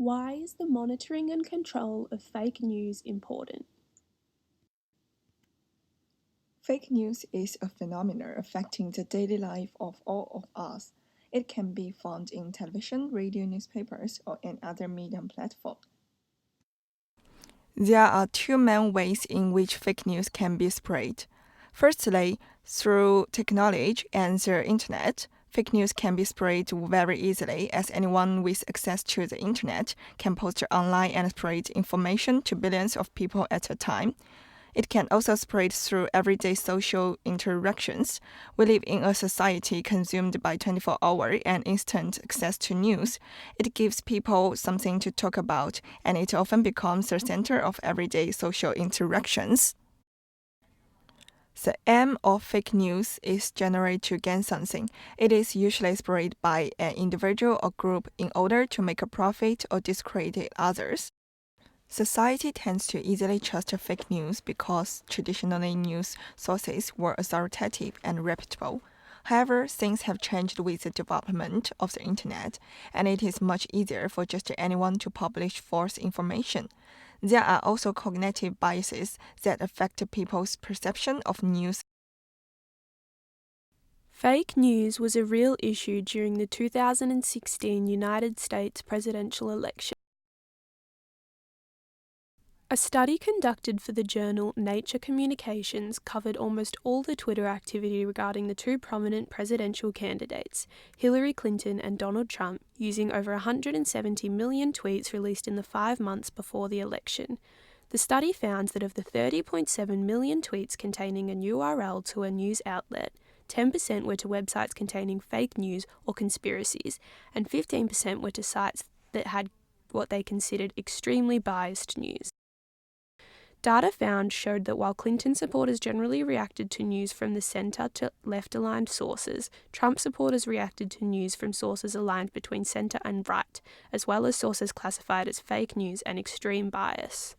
Why is the monitoring and control of fake news important? Fake news is a phenomenon affecting the daily life of all of us. It can be found in television, radio, newspapers, or any other media platform. There are two main ways in which fake news can be spread. Firstly, through technology and the internet, fake news can be spread very easily as anyone with access to the internet can post online and spread information to billions of people at a time. It can also spread through everyday social interactions. We live in a society consumed by 24-hour and instant access to news. It gives people something to talk about, and it often becomes the center of everyday social interactions. The aim of fake news is generally to gain something. It is usually spread by an individual or group in order to make a profit or discredit others. Society tends to easily trust fake news because traditionally news sources were authoritative and reputable. However, things have changed with the development of the internet, and it is much easier for just anyone to publish false information. There are also cognitive biases that affect people's perception of news. Fake news was a real issue during the 2016 United States presidential election. A study conducted for the journal Nature Communications covered almost all the Twitter activity regarding the two prominent presidential candidates, Hillary Clinton and Donald Trump, using over 170 million tweets released in the 5 months before the election. The study found that of the 30.7 million tweets containing an URL to a news outlet, 10% were to websites containing fake news or conspiracies, and 15% were to sites that had what they considered extremely biased news. Data found showed that while Clinton supporters generally reacted to news from the centre to left-aligned sources, Trump supporters reacted to news from sources aligned between centre and right, as well as sources classified as fake news and extreme bias.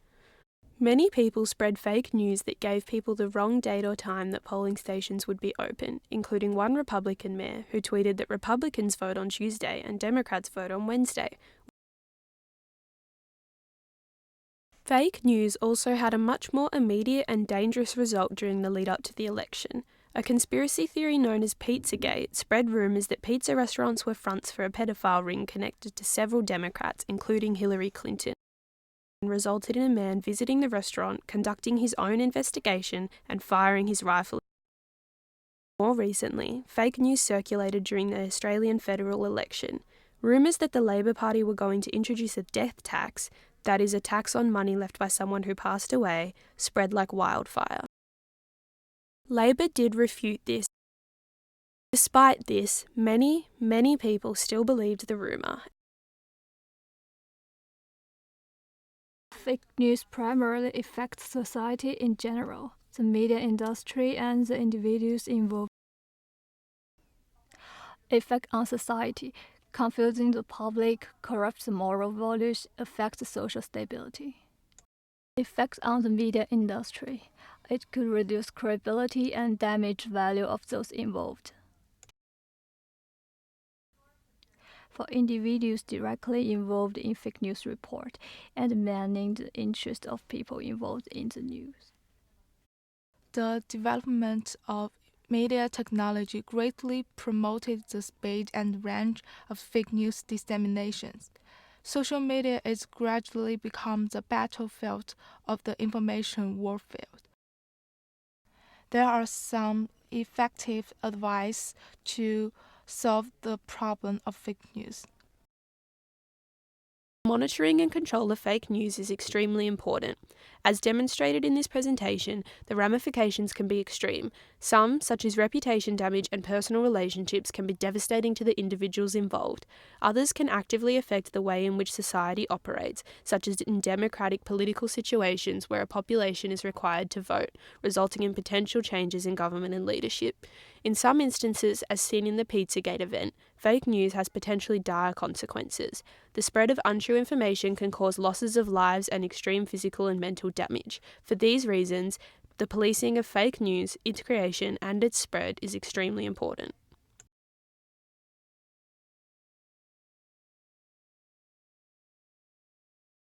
Many people spread fake news that gave people the wrong date or time that polling stations would be open, including one Republican mayor who tweeted that Republicans vote on Tuesday and Democrats vote on Wednesday. Fake news also had a much more immediate and dangerous result during the lead-up to the election. A conspiracy theory known as Pizzagate spread rumours that pizza restaurants were fronts for a pedophile ring connected to several Democrats, including Hillary Clinton, and resulted in a man visiting the restaurant, conducting his own investigation, and firing his rifle. More recently, fake news circulated during the Australian federal election. Rumours that the Labor Party were going to introduce a death tax, that is, a tax on money left by someone who passed away, spread like wildfire. Labor did refute this. Despite this, many people still believed the rumour. Fake news primarily affects society in general, the media industry and the individuals involved. Effect on society. Confusing the public, corrupts the moral values, affects social stability. Effects on the media industry. It could reduce credibility and damage value of those involved. For individuals directly involved in fake news report and managing the interest of people involved in the news. The development of media technology greatly promoted the speed and range of fake news disseminations. Social media is gradually become the battlefield of the information warfare. There are some effective advice to solve the problem of fake news. Monitoring and control of fake news is extremely important. As demonstrated in this presentation, the ramifications can be extreme. Some, such as reputation damage and personal relationships, can be devastating to the individuals involved. Others can actively affect the way in which society operates, such as in democratic political situations where a population is required to vote, resulting in potential changes in government and leadership. In some instances, as seen in the Pizzagate event, fake news has potentially dire consequences. The spread of untrue information can cause losses of lives and extreme physical and mental damage. For these reasons, the policing of fake news, its creation and its spread is extremely important.